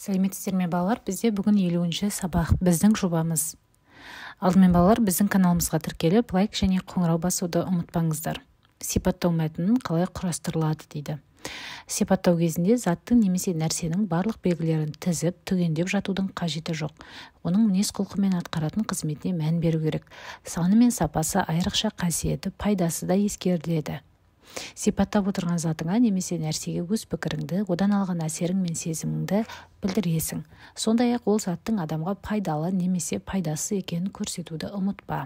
Сәлеметсіздер ме балалар? Бізде бүгін 50-ші сабақ біздің жобамыз. Алдымен балалар біздің каналымызға тіркеліп, лайк және қоңырау басуды ұмытпаңыздар. Сипаттау мәтінін қалай құрастырылады дейді. Сипаттау кезінде заттың немесе нәрсенің барлық белгілерін тізіп, түгендеп жатудың қажеті жоқ. Оның мінез-құлқы мен атқаратын қызметіне мән беру керек. Саны мен сапасы, айрықша қасиеті, пайдасы да ескеріледі. Сипаттап отырған затыңа немесе нәрсеге өз пікіріңді, одан алған әсерің мен сезіміңді білдіресің. Сондай-ақ ол заттың адамға пайдалы немесе пайдасыз екенін көрсетуді ұмытпа.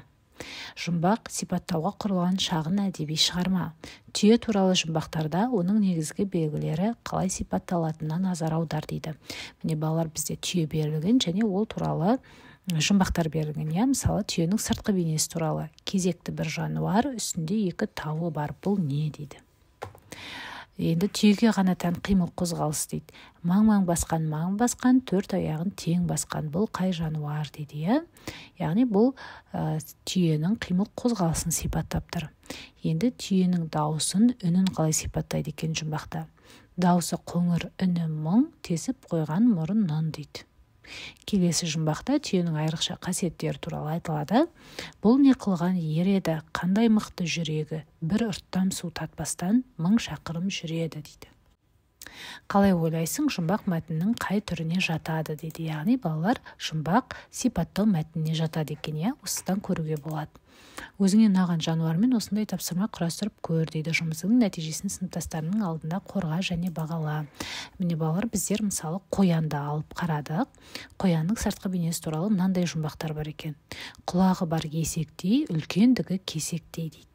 Жұмбақ сипаттауға құрылған шағын әдеби шығарма. Түйе туралы жұмбақтарда оның негізгі белгілері қалай сипатталатынына назар аудар дейді. Міне балалар, бізде түйе берілген және ол туралы жұмбақтар берілген. Мысалы, түйенің сыртқы бейнесі туралы. Кезекті бір жануар, үстінде 2 тауы бар. Бұл не дейді? Енді түйеге ғана тән қимыл қозғалыс дейді. Маң-маң басқан, 4 аяғын тең басқан. Бұл қай жануар дейді, Яғни бұл түйенің қимыл қозғалысын сипаттап тұр. Енді түйенің дауысын, үнін қалай сипаттайды екен жұмбақта? Дауысы қоңыр, үні мұң, тесіп қойған мұрын нұн дейді. Келесі жұмбақта түйенің айрықша қасиеттері туралы айтылады. Бұл не қылған ер еді, қандай мықты жүрегі, бір ұрттам су татпастан 1000 шақырым жүреді дейді. Қалай ойлайсың, жұмбақ мәтіннің қай түріне жатады дейді. Яғни балалар, жұмбақ сипаттау мәтініне жатады екен, осыдан көруге болады. Өзіңе ұнаған жануармен осындай тапсырма құрастырып көр дейді. Жұмысыңның нәтижесін сыныптастарының алдында қорға және бағала. Міне балалар, біздер мысалы қоянды алып қарадық. Қоянның сыртқы бейнесі туралы мынандай жұмбақтар бар екен. Құлағы бар есектей, үлкендігі кесектей дейді.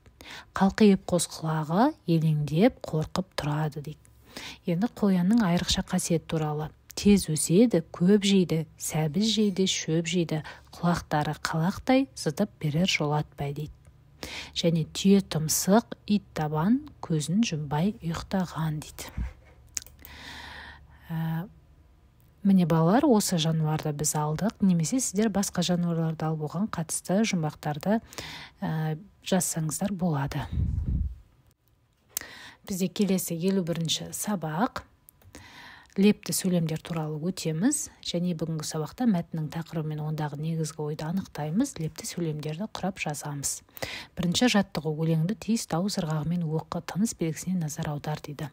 Қалқиып қос құлағы елеңдеп қорқып тұрады дейді. Енді қоянның айрықша қасиет туралы. Тез өседі, көп жейді, сәбіз жейді, шөп жейді, құлақтары қалақтай, зытып берер жолатпай дейді. Және түйе тұмсық, ит табан, көзін жұмбай ұйықтаған дейді. Міне балалар, осы жануарды біз алдық, немесе сіздер басқа жануарларды алып оған қатысты жұмбақтарды жазсаңыздар болады. Бізде келесі 51-ші сабақ. Лепті сөйлемдер туралы өтеміз, және бүгінгі сабақта мәтіннің тақырыбы мен ондағы негізгі ойды анықтаймыз, лепті сөйлемдерді құрап жазамыз. Бірінші жаттығу: өлеңді тиіс дауыс ырғағымен оқы, тыныс белгісіне назар аудар дейді.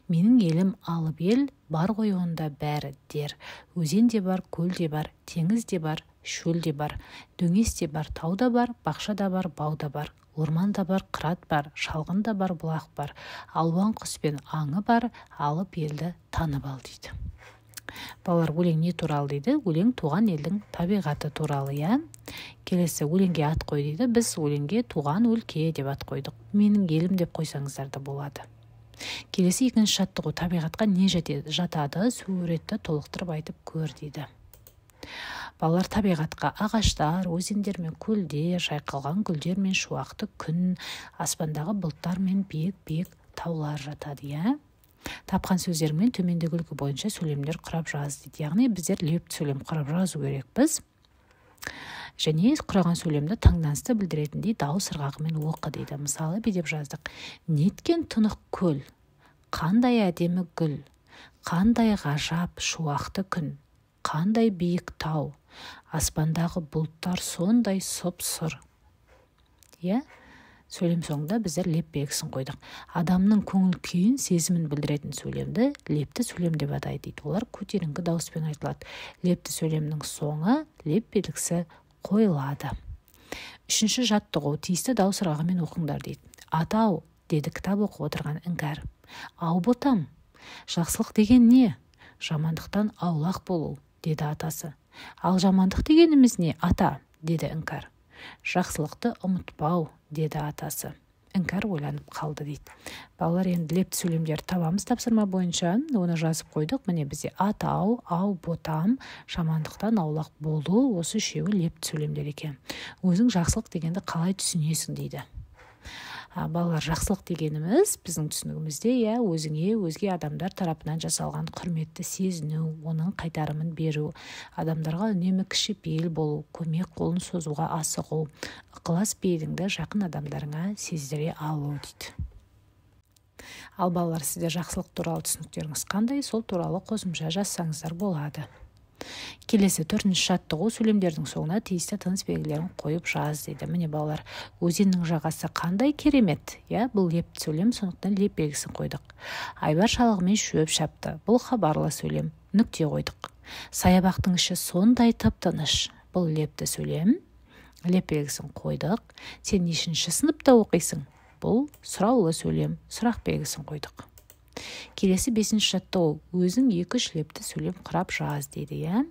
Менің елім алып ел, бар ғой онда бәрі дер. Өзен де бар, көл де бар, теңіз де бар, шөл де бар, дөңес де бар, тау да бар, бақша да бар, бау да бар. Орман да бар, қырат бар, шалғын да бар, бұлақ бар. Алуан құс пен аңы бар, алып елді танып ал дейді. Балалар, өлең не туралы дейді? Өлең туған елдің табиғаты туралы, Келесі, өлеңге ат қой дейді. Біз өлеңге туған өлке деп ат қойдық. Менің елім деп қойсаңыздар да болады. Келесі 2-ші жаттығу: табиғатқа не жатады? Суретті толықтырып айтып көр дейді. Балалар, табиғатқа ағаштар, өзендер мен көлдер, жайқалған гүлдер мен шуақты күн, аспандағы бұлттар мен биік таулар жатады, Тапқан сөздермен төмендегі үлгі бойынша сөйлемдер құрап жаз дейді. Яғни біздер лепті сөйлем құрап жазу керекпіз. Және құраған сөйлемді таңданысты білдіретіндей дауыс ырғағымен оқы дейді. Мысалы, деп жаздық: неткен тұнық көл, қандай әдемі гүл, қандай ғажап шуақты күн, қандай биік тау, аспандағы бұлттар сондай сұп-сұр. Сөйлем соңында біздер леп белгісін қойдық. Адамның көңіл күйін, сезімін білдіретін сөйлемді лепті сөйлем деп атайды дейді. Олар көтеріңкі дауыспен айтылады. Лепті сөйлемнің соңы леп белгісі қойылады. 3-ші жаттығу: тиісті дауыс ырғағымен оқыңдар дейді. Атау, деді кітап оқып отырған іңкәр. Ау ботам, жақсылық деген не? Жамандықтан аулақ болу, деді атасы. Ал жамандық дегеніміз не, ата? Деді іңкәр. Жақсылықты ұмытпау, деді атасы. Іңкәр ойланып қалды дейді. Балалар, енді лепті сөйлемдер табамыз тапсырма бойынша. Оны жазып қойдық. Міне бізде атау, ау ботам, жамандықтан аулақ болу, осы 3-еуі лепті сөйлемдер екен. Өзің жақсылық дегенді қалай түсінесің дейді. Балалар, жақсылық дегеніміз біздің түсінігімізде өзіңе, өзге адамдар тарапынан жасалған құрметті сезіну, оның қайтарымын беру, адамдарға үнемі кішіпейіл болу, көмек қолын созуға асығу, ықылас пейіліңді жақын адамдарыңа сездіре алу дейді. Ал балалар, сіздер жақсылық туралы түсініктеріңіз қандай, сол туралы қосымша жазсаңыздар болады. Келесі 4-ші жаттығу, сөйлемдердің соңына тиісті тыныс белгілерін қойып жаз дейді. Міне балалар, өзеннің жағасы қандай керемет. Бұл лепті сөйлем, сондықтан леп белгісін қойдық. Айбар шалығымен шөп шапты. Бұл хабарлы сөйлем, нүкте қойдық. Саябақтың іші сондай тып-тыныш. Бұл лепті сөйлем, леп белгісін қойдық. Сен нешінші сыныпта оқисың? Бұл сұраулы сөйлем, сұрақ белгісін қойдық. Келесі 5-ші жаттығу, өзің 2-3 лепті сөйлем құрап жаз дейді.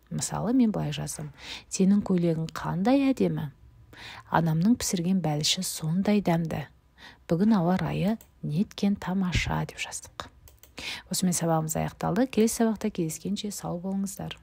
Мысалы, мен былай жаздым. Сенің көйлегің қандай әдемі? Анамның пісірген бәліші сондай дәмді. Бүгін ауа райы неткен тамаша деп жаздық. Осымен сабағымыз аяқталды. Келесі сабақта кездескенше сау болыңыздар.